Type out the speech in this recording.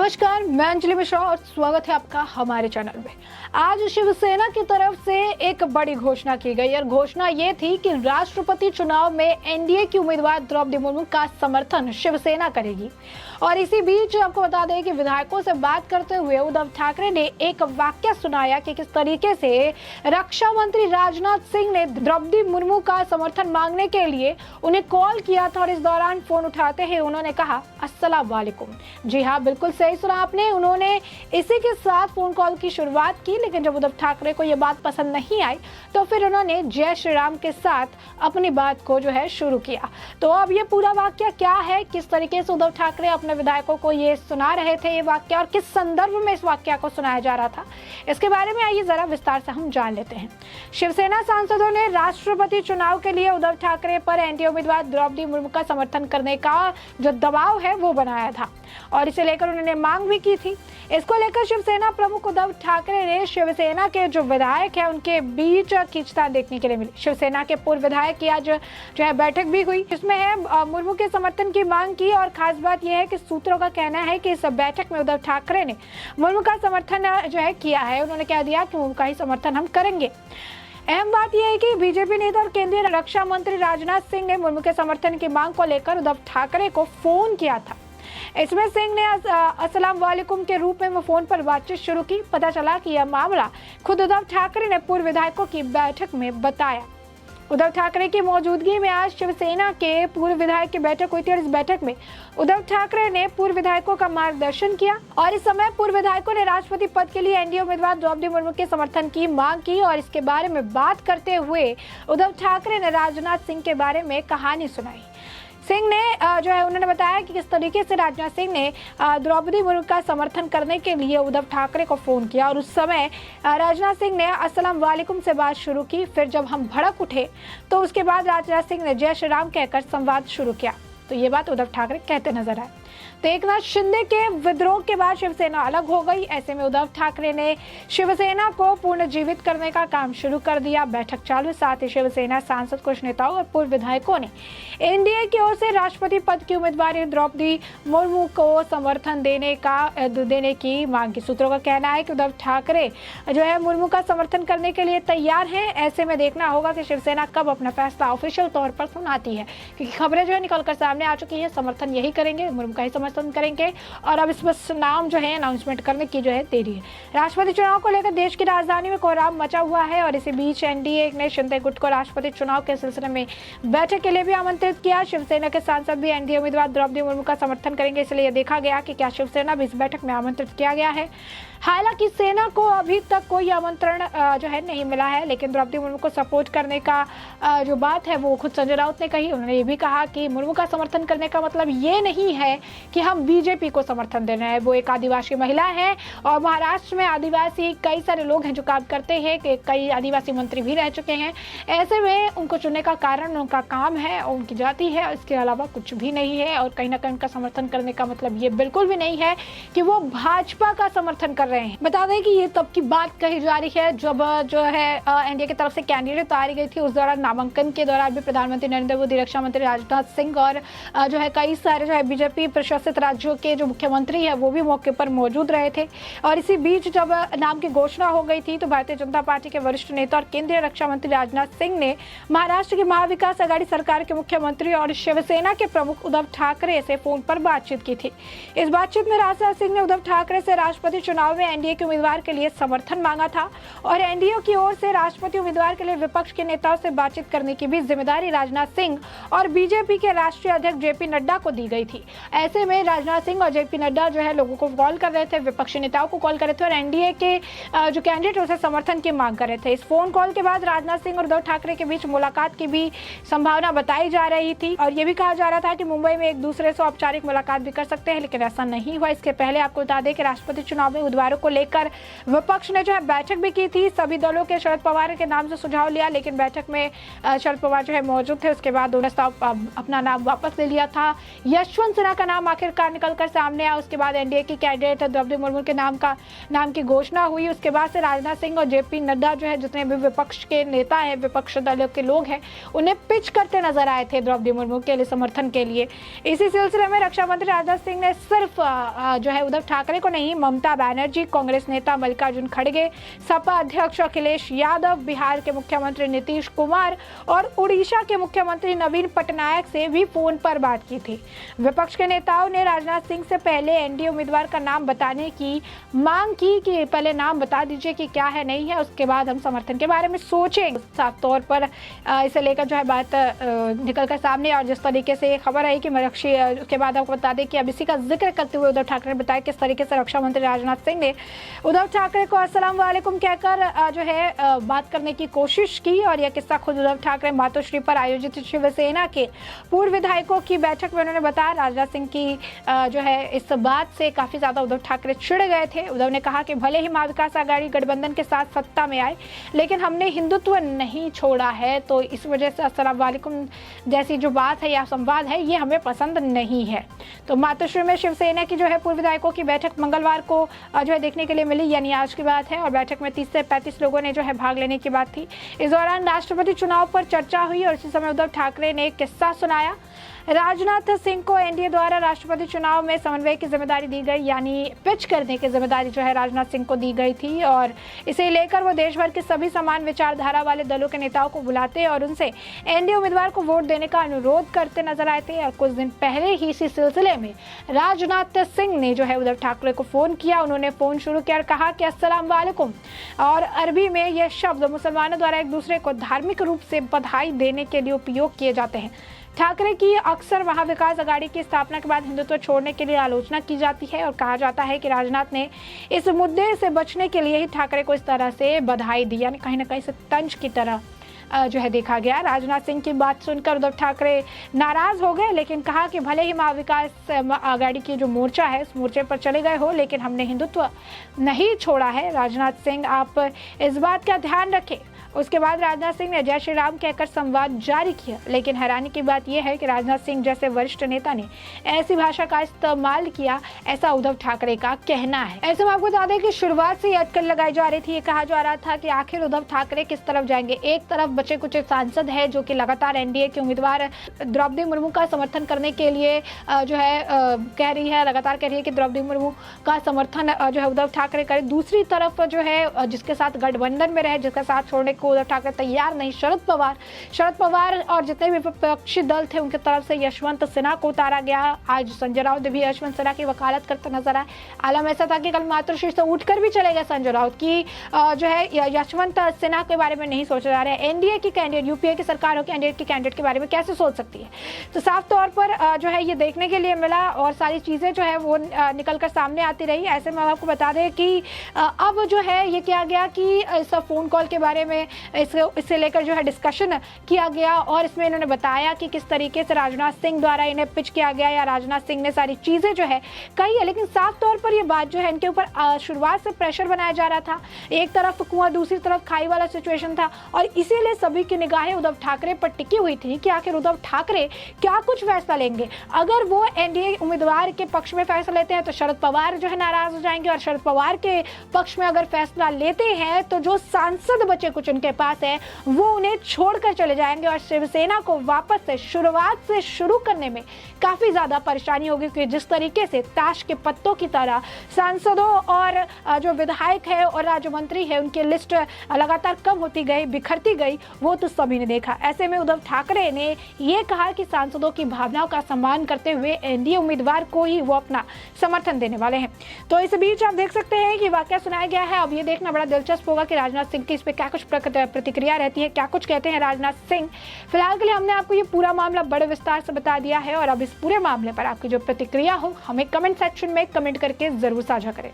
नमस्कार, मैं अंजलि मिश्रा और स्वागत है आपका हमारे चैनल में। आज शिवसेना की तरफ से एक बड़ी घोषणा की गई और घोषणा ये थी कि राष्ट्रपति चुनाव में एनडीए की उम्मीदवार द्रौपदी मुर्मू का समर्थन शिवसेना करेगी। और इसी बीच आपको बता दें कि विधायकों से बात करते हुए उद्धव ठाकरे ने एक वाक्य सुनाया कि किस तरीके से रक्षा मंत्री राजनाथ सिंह ने द्रौपदी मुर्मू का समर्थन मांगने के लिए उन्हें कॉल किया था और इस दौरान फोन उठाते ही उन्होंने कहा अस्सलाम वालेकुम। जी हाँ, बिल्कुल सही सुना आपने। उन्होंने इसी के साथ फोन कॉल की शुरुआत की, लेकिन जब उद्धव ठाकरे को यह बात पसंद नहीं आई तो फिर उन्होंने जय श्री राम के साथ अपनी बात को जो है शुरू किया। तो अब ये पूरा वाक्य क्या है, किस तरीके से उद्धव ठाकरे अपने विधायकों को ये सुना रहे थे ये वाक्य और किस संदर्भ में इस वाक्य को सुनाया जा रहा था, इसके बारे में आइए जरा विस्तार से हम जान लेते हैं। शिवसेना सांसदों ने राष्ट्रपति चुनाव के लिए उद्धव ठाकरे पर एनडीए उम्मीदवार द्रौपदी मुर्मू का समर्थन करने का जो दबाव है वो बनाया था और इसे लेकर उन्होंने मांग भी की थी। इसको लेकर शिवसेना प्रमुख उद्धव ठाकरे ने शिवसेना के जो विधायक है उनके बीच खींचतान देखने के लिए मिली। शिवसेना के पूर्व विधायक की आज जो है बैठक भी हुई, जिसमें है मुर्मू के समर्थन की मांग की। और खास बात यह है कि सूत्रों का कहना है कि इस बैठक में उद्धव ठाकरे ने मुर्मू का समर्थन जो है किया है। उन्होंने कह दिया कि मुर्मू का ही समर्थन हम करेंगे। अहम बात यह है कि बीजेपी नेता और केंद्रीय रक्षा मंत्री राजनाथ सिंह ने मुर्मू के समर्थन की मांग को लेकर उद्धव ठाकरे को फोन किया था। इसमें सिंह ने अस्सलाम वालेकुम के रूप में वो फोन पर बातचीत शुरू की। पता चला कि यह मामला खुद उद्धव ठाकरे ने पूर्व विधायकों की बैठक में बताया। उद्धव ठाकरे की मौजूदगी में आज शिवसेना के पूर्व विधायक की बैठक हुई थी और इस बैठक में उद्धव ठाकरे ने पूर्व विधायकों का मार्गदर्शन किया और इस समय पूर्व विधायकों ने राष्ट्रपति पद के लिए एनडीए उम्मीदवार द्रौपदी मुर्मू के समर्थन की मांग की। और इसके बारे में बात करते हुए उद्धव ठाकरे ने राजनाथ सिंह के बारे में कहानी सुनाई। सिंह ने जो है उन्होंने बताया कि किस तरीके से राजनाथ सिंह ने द्रौपदी मुर्मू का समर्थन करने के लिए उद्धव ठाकरे को फोन किया और उस समय राजनाथ सिंह ने अस्सलाम वालेकुम से बात शुरू की। फिर जब हम भड़क उठे तो उसके बाद राजनाथ सिंह ने जय श्री राम कहकर संवाद शुरू किया। तो ये बात उद्धव ठाकरे कहते नजर आए। तो एकनाथ शिंदे के विद्रोह के बाद शिवसेना अलग हो गई। ऐसे में उद्धव ठाकरे ने शिवसेना को पुनर्जीवित करने का काम शुरू कर दिया। बैठक चालू, साथ ही शिवसेना सांसद, कुछ नेताओं और पूर्व विधायकों ने एनडीए की ओर से राष्ट्रपति पद की उम्मीदवार द्रौपदी मुर्मू को समर्थन देने की मांग की। सूत्रों का कहना है कि उद्धव ठाकरे जो है मुर्मू का समर्थन करने के लिए तैयार है। ऐसे में देखना होगा कि शिवसेना कब अपना फैसला ऑफिशियल तौर पर सुनाती है, क्योंकि खबरें जो है निकलकर सामने आ चुकी है। समर्थन यही करेंगे, मुर्मू का ही समर्थन करेंगे और अब इस बस नाम जो है अनाउंसमेंट करने की जो है देरी है। राष्ट्रपति चुनाव को लेकर देश की राजधानी में कोहराम मचा हुआ है और इसी बीच एनडीए ने शिंदे गुट को राष्ट्रपति चुनाव के सिलसिले में बैठक के लिए भी आमंत्रित किया। शिवसेना के सांसद भी एनडीए उम्मीदवार द्रौपदी मुर्मू का समर्थन करेंगे, इसलिए देखा गया कि क्या शिवसेना भी इस बैठक में आमंत्रित किया गया है। हालांकि सेना को अभी तक कोई आमंत्रण जो है नहीं मिला है, लेकिन द्रौपदी मुर्मू को सपोर्ट करने का जो बात है वो खुद संजय राउत ने कही। उन्होंने ये भी कहा कि मुर्मू का समर्थन करने का मतलब ये नहीं है कि हम बीजेपी को समर्थन देना है। वो एक आदिवासी महिला है और महाराष्ट्र में आदिवासी कई सारे लोग हैं जो काम करते हैं, कि कई आदिवासी मंत्री भी रह चुके हैं। ऐसे में उनको चुनने का कारण उनका काम है और उनकी जाति है, इसके अलावा कुछ भी नहीं है। और कहीं ना कहीं उनका समर्थन करने का मतलब ये बिल्कुल भी नहीं है कि वो भाजपा का समर्थन कर रहे हैं। बता दें कि ये तब की बात कही जा रही है जब जो है एनडीए की तरफ से कैंडिडेट उतारी गई थी। उस दौरान नामांकन के दौरान भी प्रधानमंत्री नरेंद्र मोदी, रक्षा मंत्री राजनाथ सिंह और जो है कई सारे जो है बीजेपी प्रशासित राज्यों के जो मुख्यमंत्री है वो भी मौके पर मौजूद रहे थे। और इसी बीच जब नाम की घोषणा हो गई थी तो भारतीय जनता पार्टी के वरिष्ठ नेता और केंद्रीय रक्षा मंत्री राजनाथ सिंह ने महाराष्ट्र की महाविकास आघाड़ी सरकार के मुख्यमंत्री और शिवसेना के प्रमुख उद्धव ठाकरे से फोन पर बातचीत की थी। इस बातचीत में राजनाथ सिंह ने उद्धव ठाकरे से राष्ट्रपति चुनाव में एनडीए के उम्मीदवार के लिए समर्थन मांगा था और एनडीए की ओर से राष्ट्रपति उम्मीदवार के लिए विपक्ष के नेताओं से बातचीत करने की भी जिम्मेदारी राजनाथ सिंह और बीजेपी के राष्ट्रीय अध्यक्ष जेपी नड्डा को दी गई थी। ऐसे में राजनाथ सिंह और जेपी नड्डा जो है लोगों को कॉल कर रहे थे, विपक्षी नेताओं को कॉल कर रहे थे और एनडीए के जो कैंडिडेट उसे समर्थन की मांग कर रहे थे। इस फोन कॉल के बाद राजनाथ सिंह और उद्धव ठाकरे के बीच मुलाकात की भी संभावना बताई जा रही थी और ये भी कहा जा रहा था कि मुंबई में एक दूसरे से औपचारिक मुलाकात भी कर सकते हैं, लेकिन ऐसा नहीं हुआ। इसके पहले आपको बता दें कि राष्ट्रपति चुनाव में उम्मीदवारों को लेकर विपक्ष ने जो है बैठक भी की थी। सभी दलों के शरद पवार के नाम से सुझाव लिया, लेकिन बैठक में शरद पवार जो है मौजूद थे। उसके बाद उन्होंने अपना नाम वापस ले लिया था। यशवंत सिन्हा का नाम नाम आखिरकार निकलकर सामने आया, उसके बाद एनडीए की कैंडिडेट द्रौपदी मुर्मू के नाम की घोषणा हुई। उसके बाद से राजनाथ सिंह और जेपी नड्डा जो है, जितने भी विपक्ष के नेता हैं, विपक्ष दलों के लोग हैं, उन्हें पिच करते नजर आए थे द्रौपदी मुर्मू के लिए समर्थन के लिए। इसी सिलसिले में रक्षा मंत्री राजनाथ सिंह ने सिर्फ जो है उद्धव ठाकरे को नहीं, ममता बनर्जी, कांग्रेस नेता मल्लिकार्जुन खड़गे, सपा अध्यक्ष अखिलेश यादव, बिहार के मुख्यमंत्री नीतीश कुमार और उड़ीसा के मुख्यमंत्री नवीन पटनायक से भी फोन पर बात की थी। विपक्ष के नेताओं ने राजनाथ सिंह से पहले एनडीए उम्मीदवार का नाम बताने की मांग की कि पहले नाम बता दीजिए कि क्या है नहीं है, उसके बाद हम समर्थन के बारे में सोचेंगे। साफ तौर पर इसे लेकर जो है बात निकल कर सामने, और जिस तरीके से खबर आई कि उसके बाद आपको बता दें कि अब इसी का जिक्र करते हुए उद्धव ठाकरे ने बताया किस तरीके से रक्षा मंत्री राजनाथ सिंह ने उद्धव ठाकरे को अस्सलाम वालेकुम कहकर जो है बात करने की कोशिश की। और यह किस्सा खुद उद्धव ठाकरे मातोश्री पर आयोजित शिवसेना के पूर्व विधायकों की बैठक में उन्होंने बताया। राजनाथ सिंह की जो है इस बात से काफी ज्यादा उद्धव ठाकरे चिढ़ गए थे। उद्धव ने कहा कि भले ही महा विकास आघाड़ी गठबंधन के साथ सत्ता में आए, लेकिन हमने हिंदुत्व नहीं छोड़ा है, तो इस वजह से अस्सलाम वालेकुम जैसी जो बात है या संवाद है, ये हमें पसंद नहीं है। तो मातोश्री में शिवसेना की जो है पूर्व विधायकों की बैठक मंगलवार को जो है देखने के लिए मिली, यानी आज की बात है। और बैठक में 30 से 35 लोगों ने जो है भाग लेने की बात थी। इस दौरान राष्ट्रपति चुनाव पर चर्चा हुई और इसी समय उद्धव ठाकरे ने एक किस्सा सुनाया। राजनाथ सिंह को एनडीए द्वारा राष्ट्रपति चुनाव में समन्वय की जिम्मेदारी दी गई, यानी पिच करने की जिम्मेदारी जो है राजनाथ सिंह को दी गई थी। और इसे लेकर वो देश भर के सभी समान विचारधारा वाले दलों के नेताओं को बुलाते और उनसे एनडीए उम्मीदवार को वोट देने का अनुरोध करते नजर आए थे। और कुछ दिन पहले ही इसी सिलसिले में राजनाथ सिंह ने जो है उद्धव ठाकरे को फोन किया। उन्होंने फोन शुरू किया और कहा कि अस्सलाम वालेकुम, और अरबी में यह शब्द मुसलमानों द्वारा एक दूसरे को धार्मिक रूप से बधाई देने के लिए उपयोग किए जाते हैं। ठाकरे की अक्सर महा विकास आघाड़ी की स्थापना के बाद हिंदुत्व छोड़ने के लिए आलोचना की जाती है और कहा जाता है कि राजनाथ ने इस मुद्दे से बचने के लिए ही ठाकरे को इस तरह से बधाई दी, यानी कहीं ना कहीं से तंज की तरह जो है देखा गया। राजनाथ सिंह की बात सुनकर उद्धव ठाकरे नाराज हो गए, लेकिन कहा कि भले ही महा विकास आघाड़ी की जो मोर्चा है उस मोर्चे पर चले गए हो, लेकिन हमने हिंदुत्व नहीं छोड़ा है। राजनाथ सिंह आप इस बात का ध्यान रखें। उसके बाद राजनाथ सिंह ने जय श्री राम कहकर संवाद जारी किया, लेकिन हैरानी की बात यह है कि राजनाथ सिंह जैसे वरिष्ठ नेता ने ऐसी भाषा का इस्तेमाल किया, ऐसा उद्धव ठाकरे का कहना है। ऐसे में आपको बता दें कि शुरुआत से ही अटकल लगाई जा रही थी। ये कहा जा रहा था कि आखिर उद्धव ठाकरे किस तरफ जाएंगे। एक तरफ बचे कुछ सांसद है जो कि लगातार एनडीए के उम्मीदवार द्रौपदी मुर्मू का समर्थन करने के लिए जो है कह रही है, लगातार कह रही है कि द्रौपदी मुर्मू का समर्थन जो है उद्धव ठाकरे करे। दूसरी तरफ जो है जिसके साथ गठबंधन में रहे, जिसका साथ छोड़ने को उद्धव ठाकरे तैयार नहीं, शरद पवार और जितने भी विपक्षी दल थे उनकी तरफ से यशवंत सिन्हा को उतारा गया। आज संजय राउत भी यशवंत सिन्हा की वकालत करते नजर आए। आलम ऐसा था कि कल मातोश्री से उठकर भी चले गए संजय राउत की जो है यशवंत सिन्हा के बारे में नहीं सोचा जा रहा है। एनडीए की कैंडिडेट, यूपीए की सरकार हो, एनडीए की कैंडिडेट के बारे में कैसे सोच सकती है। तो साफ तौर पर जो है ये देखने के लिए मिला और सारी चीजें जो है वो निकल कर सामने आती रही। ऐसे में आपको बता दें कि अब जो है ये किया गया कि इस फोन कॉल के बारे में इससे लेकर जो है डिस्कशन किया गया और इसमें इन्होंने बताया कि किस तरीके से राजनाथ सिंह द्वारा इन्हें पिच किया गया या राजनाथ सिंह ने सारी चीजें जो है कही है। लेकिन साफ तौर पर ये बात जो है इनके ऊपर शुरुआत से प्रेशर बनाया जा रहा था। एक तरफ कुआं, दूसरी तरफ खाई वाला सिचुएशन था और इसीलिए सभी की निगाहें उद्धव ठाकरे पर टिकी हुई थी कि आखिर उद्धव ठाकरे क्या कुछ फैसला लेंगे। अगर वो एनडीए उम्मीदवार के पक्ष में फैसला लेते हैं तो शरद पवार जो है नाराज हो जाएंगे और शरद पवार के पक्ष में अगर फैसला लेते हैं तो जो सांसद बचे कुछ उनके पास है वो उन्हें छोड़कर चले जाएंगे और शिवसेना को वापस से शुरुआत से शुरू करने में काफी ज्यादा परेशानी होगी। क्योंकि जिस तरीके से ताश के पत्तों की तरह सांसदों और जो विधायक है और राज्य मंत्री है उनकी लिस्ट लगातार कम होती गई, बिखरती गई, वो तो सभी ने देखा। ऐसे में उद्धव ठाकरे ने ये कहा कि सांसदों की भावनाओं का सम्मान करते हुए एनडीए उम्मीदवार को ही वो अपना समर्थन देने वाले हैं। तो इस बीच आप देख सकते हैं कि वाकया सुनाया गया है। अब ये देखना बड़ा दिलचस्प होगा कि राजनाथ सिंह की इस पे क्या कुछ प्रतिक्रिया रहती है, क्या कुछ कहते हैं राजनाथ सिंह। फिलहाल के लिए हमने आपको ये पूरा मामला बड़े विस्तार से बता दिया है और अब इस पूरे मामले पर आपकी जो प्रतिक्रिया हो हमें कमेंट सेक्शन में कमेंट करके जरूर साझा करें।